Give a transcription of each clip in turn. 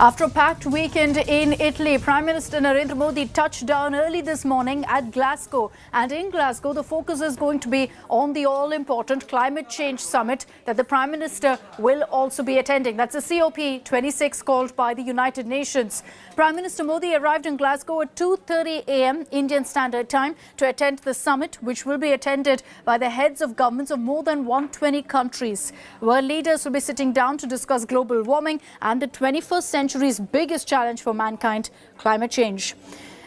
After a packed weekend in Italy, Prime Minister Narendra Modi touched down early this morning at Glasgow. And in Glasgow, the focus is going to be on the all-important climate change summit that the Prime Minister will also be attending. That's a COP26 called by the United Nations. Prime Minister Modi arrived in Glasgow at 2:30 a.m. Indian Standard Time to attend the summit, which will be attended by the heads of governments of more than 120 countries. World leaders will be sitting down to discuss global warming and the 21st century's biggest challenge for mankind, climate change.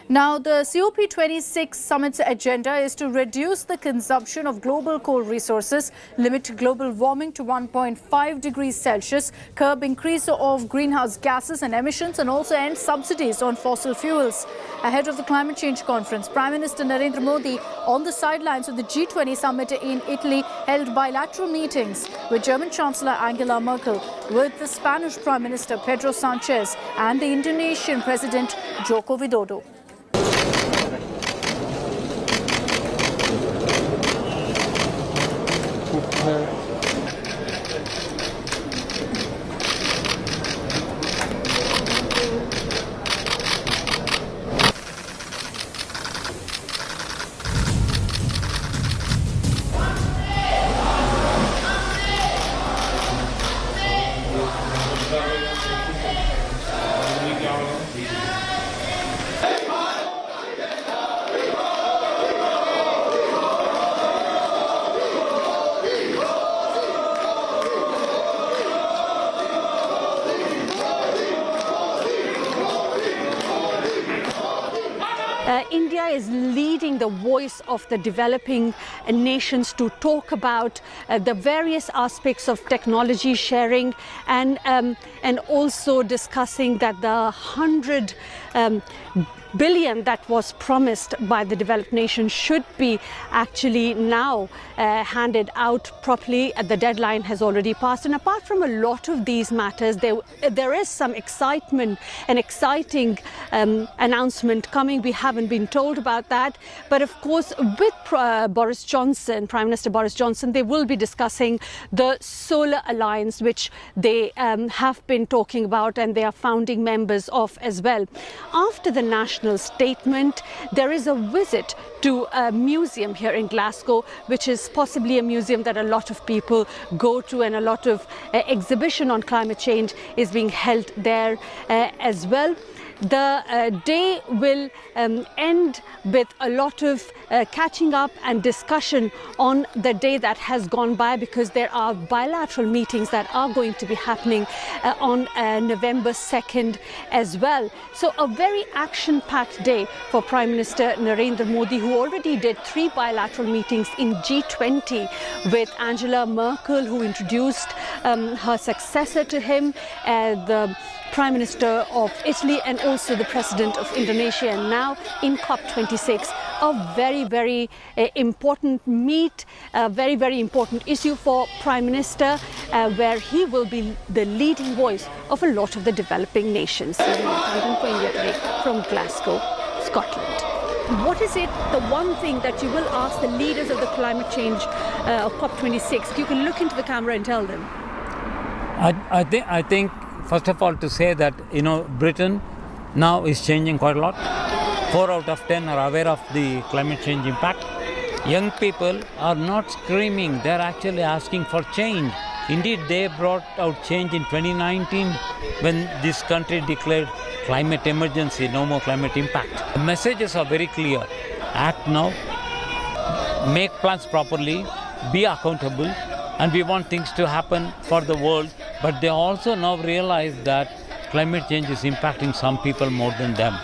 Now, the COP26 Summit's agenda is to reduce the consumption of global coal resources, limit global warming to 1.5 degrees Celsius, curb increase of greenhouse gases and emissions, and also end subsidies on fossil fuels. Ahead of the climate change conference, Prime Minister Narendra Modi, on the sidelines of the G20 summit in Italy, held bilateral meetings with German Chancellor Angela Merkel, with the Spanish Prime Minister Pedro Sanchez and the Indonesian President Joko Widodo. India is leading the voice of the developing nations to talk about the various aspects of technology sharing and also discussing that the 100 billion that was promised by the developed nations should be actually now handed out properly. The deadline has already passed, and apart from a lot of these matters, there is some excitement, an exciting announcement coming. We haven't been told about that, but of course with Boris Johnson, Prime Minister Boris Johnson, they will be discussing the Solar Alliance, which they have been talking about and they are founding members of as well. After the national statement, there is a visit to a museum here in Glasgow, which is possibly a museum that a lot of people go to, and a lot of exhibition on climate change is being held there as well. The day will end with a lot of catching up and discussion on the day that has gone by, because there are bilateral meetings that are going to be happening on November 2nd as well. So a very action-packed day for Prime Minister Narendra Modi, who already did 3 bilateral meetings in G20 with Angela Merkel, who introduced her successor to him, the Prime Minister of Italy, and also the President of Indonesia, and now in COP26, a very, very important meet, a very, very important issue for Prime Minister, where he will be the leading voice of a lot of the developing nations. From Glasgow, Scotland. What is it, the one thing that you will ask the leaders of the climate change of COP26? You can look into the camera and tell them. I think first of all, to say that, Britain now is changing quite a lot. 4 out of 10 are aware of the climate change impact. Young people are not screaming, they're actually asking for change. Indeed, they brought out change in 2019 when this country declared climate emergency, no more climate impact. The messages are very clear. Act now, make plans properly, be accountable, and we want things to happen for the world. But they also now realize that climate change is impacting some people more than them.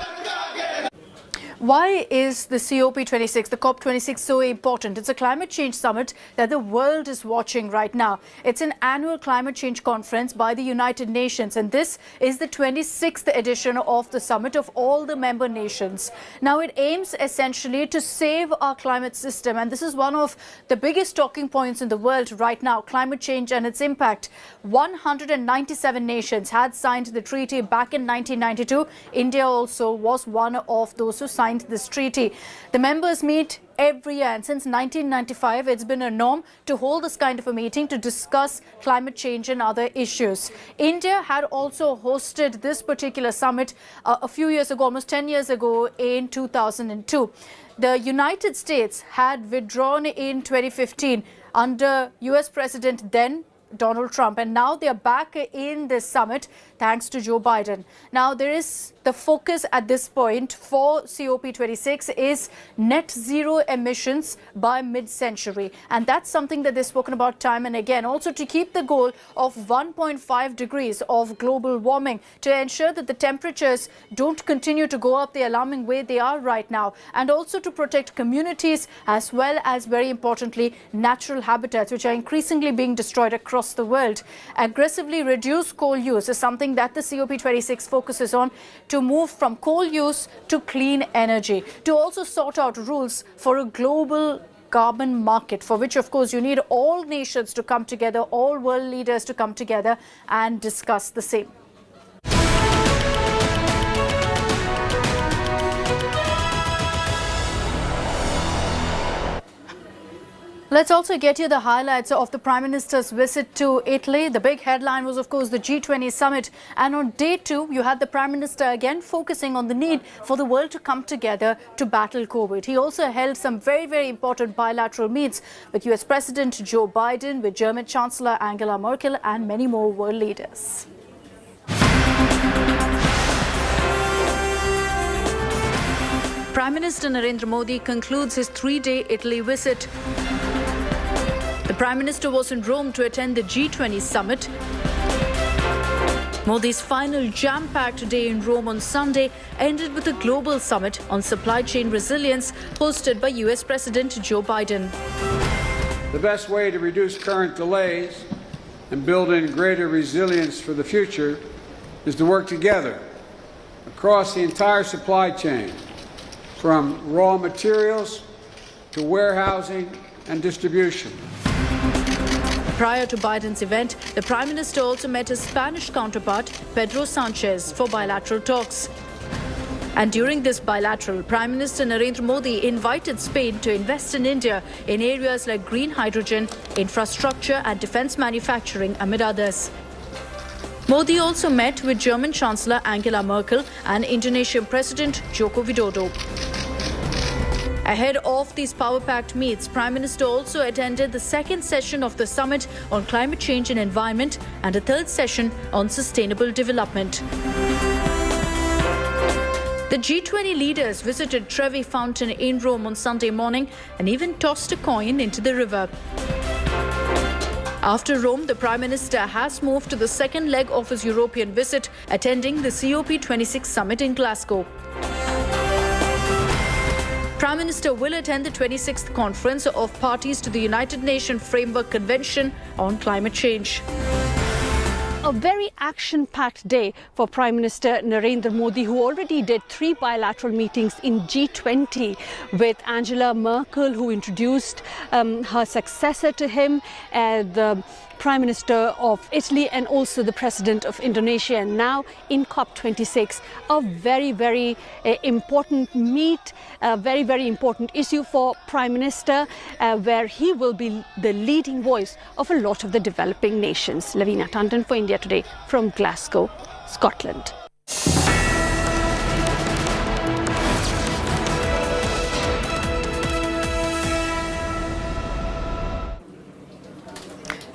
Why is the COP26, the COP26, so important? It's a climate change summit that the world is watching right now. It's an annual climate change conference by the United Nations, and this is the 26th edition of the summit of all the member nations. Now, it aims essentially to save our climate system, and this is one of the biggest talking points in the world right now, climate change and its impact. 197 nations had signed the treaty back in 1992. India also was one of those who signed signed this treaty. The members meet every year, and since 1995 it's been a norm to hold this kind of a meeting to discuss climate change and other issues. India had also hosted this particular summit a few years ago, almost 10 years ago, in 2002. The United States had withdrawn in 2015 under US President then Donald Trump, and now they are back in this summit thanks to Joe Biden. Now there is the focus at this point for COP26 is net zero emissions by mid-century, and that's something that they've spoken about time and again. Also to keep the goal of 1.5 degrees of global warming, to ensure that the temperatures don't continue to go up the alarming way they are right now, and also to protect communities as well as, very importantly, natural habitats which are increasingly being destroyed across the world. Aggressively reduce coal use is something that the COP26 focuses on, to move from coal use to clean energy, to also sort out rules for a global carbon market, for which of course you need all nations to come together, all world leaders to come together and discuss the same. Let's also get you the highlights of the Prime Minister's visit to Italy. The big headline was, of course, the G20 summit. And on day 2, you had the Prime Minister again focusing on the need for the world to come together to battle COVID. He also held some very, very important bilateral meets with US President Joe Biden, with German Chancellor Angela Merkel and many more world leaders. Prime Minister Narendra Modi concludes his 3-day Italy visit. The Prime Minister was in Rome to attend the G20 summit. Modi's final jam-packed day in Rome on Sunday ended with a global summit on supply chain resilience hosted by US President Joe Biden. The best way to reduce current delays and build in greater resilience for the future is to work together across the entire supply chain, from raw materials to warehousing and distribution. Prior to Biden's event, the Prime Minister also met his Spanish counterpart, Pedro Sanchez, for bilateral talks. And during this bilateral, Prime Minister Narendra Modi invited Spain to invest in India in areas like green hydrogen, infrastructure and defense manufacturing, amid others. Modi also met with German Chancellor Angela Merkel and Indonesian President Joko Widodo. Ahead of these power-packed meets, Prime Minister also attended the second session of the summit on climate change and environment and a third session on sustainable development. The G20 leaders visited Trevi Fountain in Rome on Sunday morning and even tossed a coin into the river. After Rome, the Prime Minister has moved to the second leg of his European visit, attending the COP26 Summit in Glasgow. Prime Minister will attend the 26th Conference of Parties to the United Nations Framework Convention on Climate Change. A very action-packed day for Prime Minister Narendra Modi, who already did 3 bilateral meetings in G20 with Angela Merkel, who introduced her successor to him, the Prime Minister of Italy and also the President of Indonesia, and now in COP26, a very, very important meet, a very, very important issue for Prime Minister, where he will be the leading voice of a lot of the developing nations. Lavina Tandon for India Today from Glasgow, Scotland.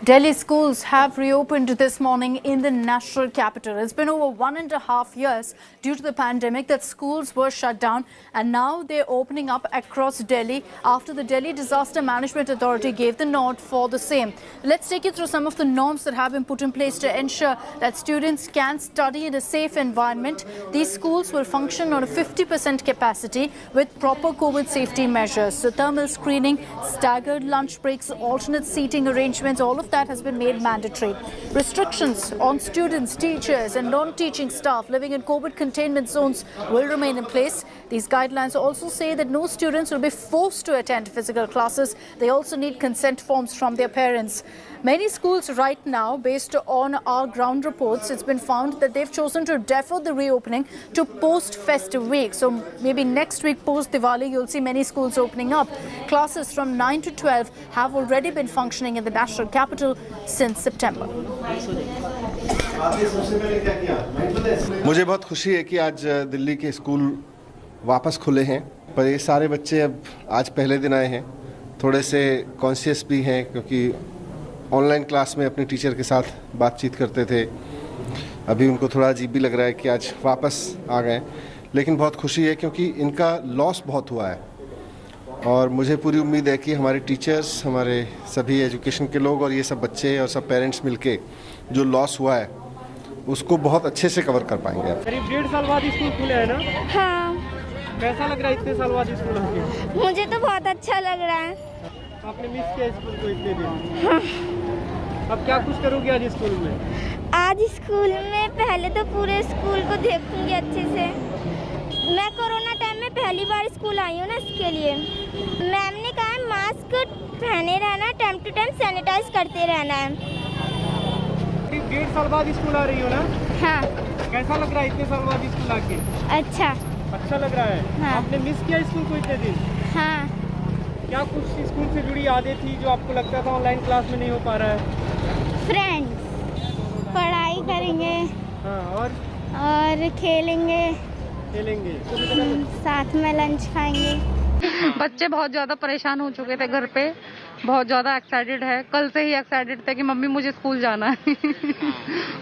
Delhi schools have reopened this morning in the national capital. It's been over 1.5 years due to the pandemic that schools were shut down, and now they're opening up across Delhi after the Delhi Disaster Management Authority gave the nod for the same. Let's take you through some of the norms that have been put in place to ensure that students can study in a safe environment. These schools will function on a 50% capacity with proper COVID safety measures. So thermal screening, staggered lunch breaks, alternate seating arrangements, all of that has been made mandatory. Restrictions on students, teachers and non-teaching staff living in COVID containment zones will remain in place. These guidelines also say that no students will be forced to attend physical classes. They also need consent forms from their parents. Many schools right now, based on our ground reports, it's been found that they've chosen to defer the reopening to post-festive week. So maybe next week post-Diwali, you'll see many schools opening up. Classes from 9 to 12 have already been functioning in the national capital since September. मुझे बहुत खुशी है कि आज दिल्ली के school वापस खुले हैं, पर ये सारे बच्चे अब आज पहले दिन आए हैं, थोड़े से कॉन्शियस भी हैं क्योंकि ऑनलाइन क्लास में अपने टीचर के साथ बातचीत करते थे। अभी उनको थोड़ा अजीब भी लग रहा है कि आज वापस आ गए, लेकिन बहुत खुशी है क्योंकि इनका लॉस बहुत हुआ है और मुझे पूरी उम्मीद है कि हमारे टीचर्स, हमारे सभी एजुकेशन के लोग और ये सब बच्चे और सब पेरेंट्स मिलके जो लॉस हुआ है उसको बहुत अच्छे से कवर कर पाएंगे। करीब 1.5 साल बाद स्कूल खुले हैं ना? हाँ। कैसा लग रहा है इतने साल बाद स्कूल आके? मुझे तो बहुत अच्छा लग रहा है। आपने मिस किया स्कूल को इतने दिन? हाँ। अब क्या कुछ करोगे आज स्कूल में? आज स्कूल में पहले तो पूरे स्कूल को देखूंगी अच्छे से। मैं कोरोना टाइम में पहली बार स्कूल आई हूँ ना, इसके लिए मैम ने कहा है मास्क पहने रहना, टाइम टू टाइम सैनिटाइज करते रहना है। 1.5 साल बाद स्कूल आ रही हो ना? हाँ। कैसा लग रहा है इतने साल बाद स्कूल आके? अच्छा लग रहा है। हाँ। आपने मिस किया स्कूल को इतने दिन? हाँ। क्या कुछ स्कूल से जुड़ी यादें थी जो आपको लगता था ऑनलाइन क्लास में नहीं हो पा रहा है? फ्रेंड्स, पढ़ाई करेंगे। हाँ, और खेलेंगे साथ में लंच खाएंगे। बच्चे बहुत ज़्यादा परेशान हो चुके थे घर पे, बहुत ज़्यादा एक्साइटेड है, कल से ही एक्साइटेड थे कि मम्मी मुझे स्कूल जाना है।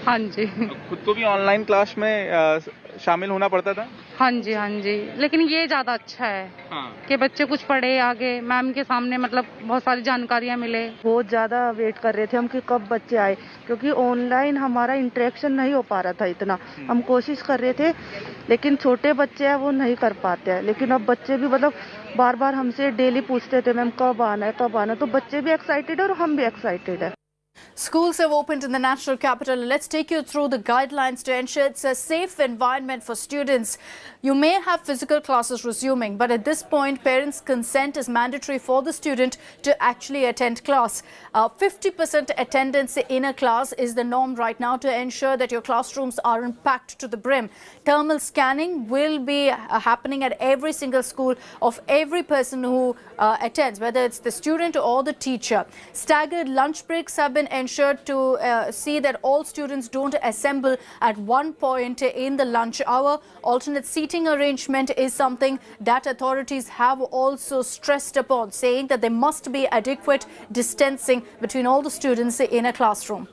हाँ जी। खुद को भी ऑनलाइन क्लास में शामिल होना पड़ता था? हाँ जी, लेकिन ये ज़्यादा अच्छा है। हाँ। कि बच्चे कुछ पढ़े आगे, मैम के सामने मतलब बहुत सारी जानकारियाँ मिले। बहुत ज़्यादा वेट कर रहे थे हम कि कब बच्चे आए, क्योंकि ऑनलाइन हमारा इंटरेक्शन नहीं हो पा रहा था इतना। हम कोशिश कर रहे थे, लेकिन छोटे बच्चे हैं वो नहीं कर पाते हैं। लेकिन अब बच्चे भी मतलब बार बार हमसे डेली पूछते थे मैम कब आना है, तो बच्चे भी एक्साइटेड है और हम भी एक्साइटेड है। Schools have opened in the national capital. Let's take you through the guidelines to ensure it's a safe environment for students. You may have physical classes resuming, but at this point, parents' consent is mandatory for the student to actually attend class. 50% attendance in a class is the norm right now to ensure that your classrooms aren't packed to the brim. Thermal scanning will be happening at every single school of every person who attends, whether it's the student or the teacher. Staggered lunch breaks have been ensured to see that all students don't assemble at one point in the lunch hour. Alternate seating arrangement is something that authorities have also stressed upon, saying that there must be adequate distancing between all the students in a classroom.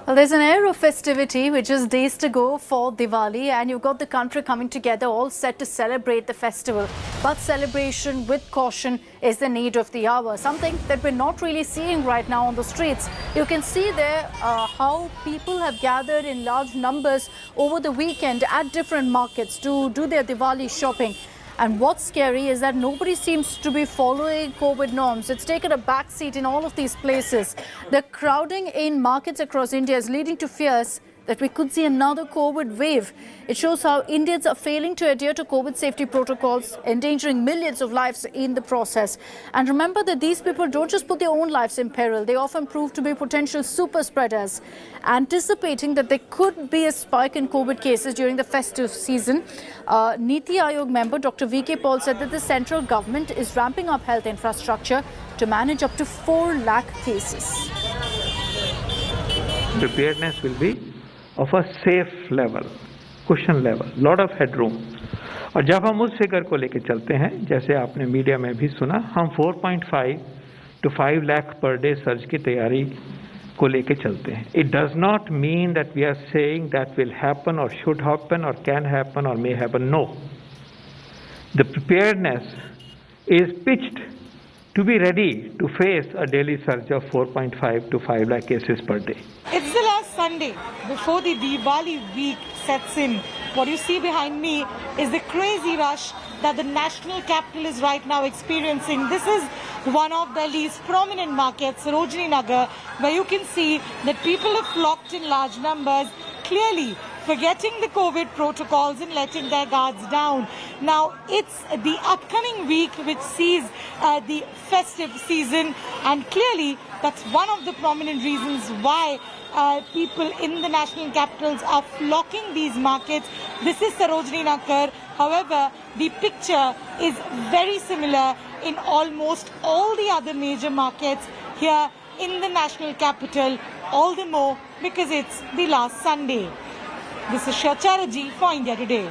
Well, there's an air of festivity which is days to go for Diwali, and you've got the country coming together all set to celebrate the festival. But celebration with caution is the need of the hour, something that we're not really seeing right now on the streets. You can see there how people have gathered in large numbers over the weekend at different markets to do their Diwali shopping. And what's scary is that nobody seems to be following COVID norms. It's taken a backseat in all of these places. The crowding in markets across India is leading to fears that we could see another COVID wave. It shows how Indians are failing to adhere to COVID safety protocols, endangering millions of lives in the process. And remember that these people don't just put their own lives in peril, they often prove to be potential super spreaders. Anticipating that there could be a spike in COVID cases during the festive season, Niti Aayog member Dr. V.K. Paul said that the central government is ramping up health infrastructure to manage up to 4 lakh cases. Preparedness will be of a safe level, cushion level, lot of headroom. और जब हम उस figure को लेके चलते हैं, जैसे आपने मीडिया में भी सुना, हम 4.5 to 5 lakh per day surge की तैयारी को लेके चलते हैं. It does not mean that we are saying that will happen or should happen or can happen or may happen. No. The preparedness is pitched to be ready to face a daily surge of 4.5 to 5 lakh cases per day. It's the last Sunday before the Diwali week sets in. What you see behind me is the crazy rush that the national capital is right now experiencing. This is one of Delhi's prominent markets, Sarojini Nagar, where you can see that people have flocked in large numbers, clearly forgetting the COVID protocols and letting their guards down. Now, it's the upcoming week which sees the festive season, and clearly that's one of the prominent reasons why people in the national capitals are flocking these markets. This is Sarojini Nagar. However, the picture is very similar in almost all the other major markets here in the national capital, all the more because it's the last Sunday. This is Shacharaji for India Today.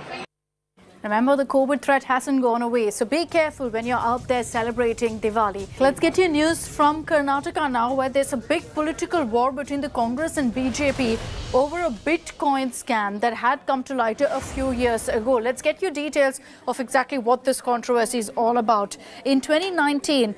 Remember, the COVID threat hasn't gone away, so be careful when you're out there celebrating Diwali. Let's get you news from Karnataka now, where there's a big political war between the Congress and BJP over a Bitcoin scam that had come to light a few years ago. Let's get you details of exactly what this controversy is all about. In 2019,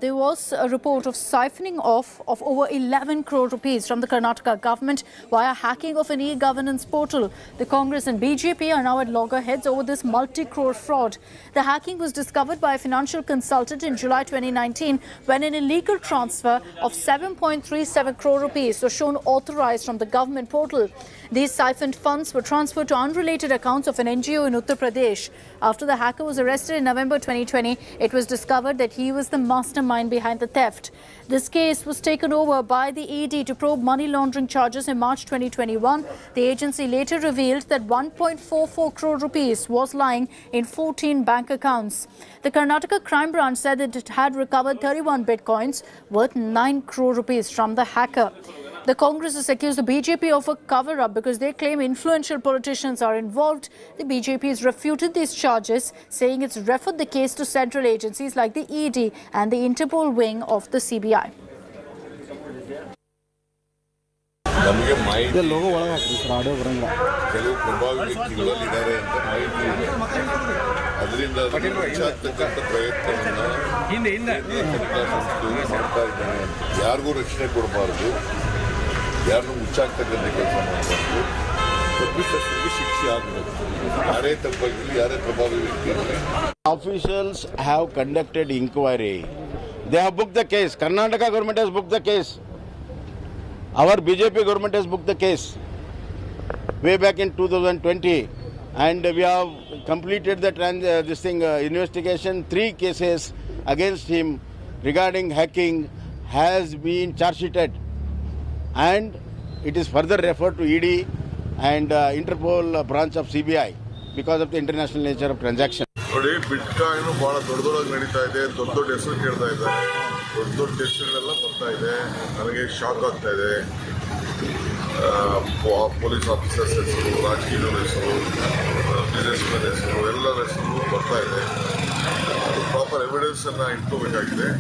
there was a report of siphoning off of over 11 crore rupees from the Karnataka government via hacking of an e-governance portal. The Congress and BJP are now at loggerheads over this multi-crore fraud. The hacking was discovered by a financial consultant in July 2019 when an illegal transfer of 7.37 crore rupees was shown authorized from the government portal. These siphoned funds were transferred to unrelated accounts of an NGO in Uttar Pradesh. After the hacker was arrested in November 2020, it was discovered that he was the mastermind behind the theft. This case was taken over by the ED to probe money laundering charges in March 2021. The agency later revealed that 1.44 crore rupees was lying in 14 bank accounts. The Karnataka crime branch said that it had recovered 31 bitcoins worth 9 crore rupees from the hacker. The Congress has accused the BJP of a cover-up because they claim influential politicians are involved. The BJP has refuted these charges, saying it's referred the case to central agencies like the ED and the Interpol wing of the CBI. ನಮಗೆ ಮಾಹಿತಿ ಕೆಲವು ಪ್ರಭಾವಿ ವ್ಯಕ್ತಿಗಳಲ್ಲಿದ್ದಾರೆ ಅಂತ ಮಾಹಿತಿ ಇದೆ. ಅದರಿಂದ ಮುಚ್ಚಾಕ್ತಕ್ಕಂಥ ಪ್ರಯತ್ನವನ್ನು ತನಿಖಾ ಸಂಸ್ಥೆಗಳು ಮಾಡ್ತಾ ಇದ್ದಾನೆ. ಯಾರಿಗೂ ರಕ್ಷಣೆ ಕೊಡಬಾರ್ದು, ಯಾರನ್ನು ಮುಚ್ಚಾಕ್ತಕ್ಕಂಥ ಕೆಲಸ ಮಾಡಬಾರ್ದು, ತಪ್ಪಿತಸ್ಥರಿಗೆ ಶಿಕ್ಷೆ ಆಗಬೇಕು. ಯಾರೇ ತಪ್ಪಾಗಿರಲಿ, ಯಾರೇ ಪ್ರಭಾವಿ ವ್ಯಕ್ತಿ ಇರಲಿ. Officials have conducted inquiry. They have booked the case. Karnataka government has booked the case. Our BJP government has booked the case way back in 2020, and we have completed the investigation. 3 cases against him regarding hacking has been charge sheeted, and it is further referred to ED and Interpol branch of CBI because of the international nature of transaction. ನೋಡಿ, bitcoin ಬಹಳ ದೊಡ್ಡದಾಗಿ ನಡೀತಾ ಇದೆ. ದೊಡ್ಡ ಹೆಸರು ಕೇಳ್ತಾ ಇದ್ದಾರೆ. ದೊಡ್ಡ ಹೆಸರುಗಳೆಲ್ಲ ಬರ್ತಾ ಇದೆ. ನನಗೆ ಶಾಕ್ ಆಗ್ತಾ ಇದೆ. ಪೊಲೀಸ್ ಆಫೀಸರ್ಸ್ ಹೆಸರು, ರಾಜಕೀಯದ ಹೆಸರು, ಬಿಸ್ನೆಸ್ ಮ್ಯಾನ್ ಹೆಸರು, ಎಲ್ಲರ ಹೆಸರು ಬರ್ತಾ ಇದೆ. ಪ್ರಾಪರ್ ಎವಿಡೆನ್ಸ್ ಅನ್ನ ಇಟ್ಕೋಬೇಕಾಗಿದೆ.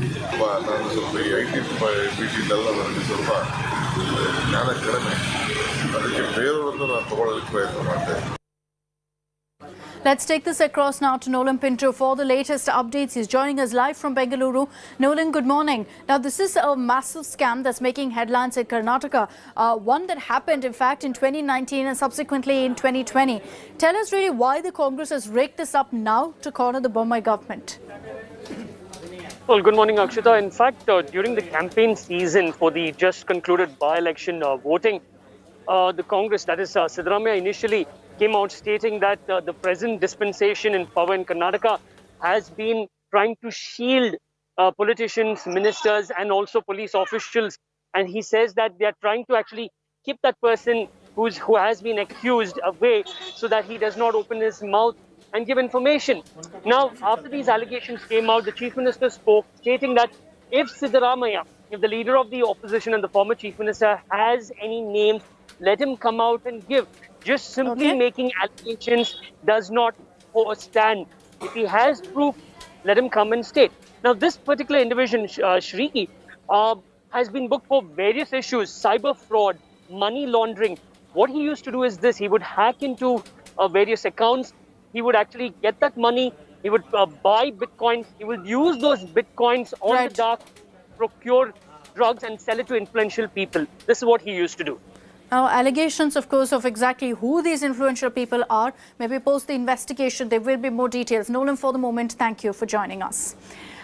ನಾನು ಸ್ವಲ್ಪ ಈ IT BT-ಲೆಲ್ಲ ನನಗೆ ಸ್ವಲ್ಪ ಜ್ಞಾನ ಕಡಿಮೆ. ಅದಕ್ಕೆ ಬೇರೆಯವ್ರನ್ನ ನಾನು ತಗೊಳ್ಳೋದಕ್ಕೆ ಪ್ರಯತ್ನ ಮಾಡ್ತಾ ಇದ್ದೀನಿ. Let's take this across now to Nolan Pinto for the latest updates. He's joining us live from Bengaluru. Nolan, good morning. Now, this is a massive scam that's making headlines in Karnataka, one that happened, in fact, in 2019 and subsequently in 2020. Tell us really why the Congress has raked this up now to corner the Bombay government. Well, good morning, Akshita. In fact, during the campaign season for the just concluded by-election voting, the Congress, that is Siddaramaiah, initially came out stating that the present dispensation in power in Karnataka has been trying to shield politicians, ministers, and also police officials. And he says that they are trying to actually keep that person who has been accused away so that he does not open his mouth and give information. Now, after these allegations came out, the Chief Minister spoke, stating that if Siddaramaiah, if the leader of the opposition and the former Chief Minister has any names, let him come out and give. Just simply making allegations does not stand. If he has proof, let him come and state. Now, this particular individual, Shriki, has been booked for various issues: cyber fraud, money laundering. What he used to do is this: he would hack into various accounts. He would actually get that money. He would buy bitcoins. He would use those bitcoins on the dark, procure drugs, and sell it to influential people. This is what he used to do. Now, allegations, of course, of exactly who these influential people are. Maybe post the investigation, there will be more details. Nolan, for the moment, thank you for joining us.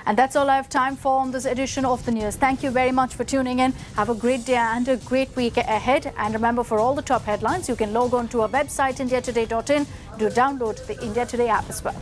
And that's all I have time for on this edition of the news. Thank you very much for tuning in. Have a great day and a great week ahead. And remember, for all the top headlines, you can log on to our website, indiatoday.in. Do download the India Today app as well.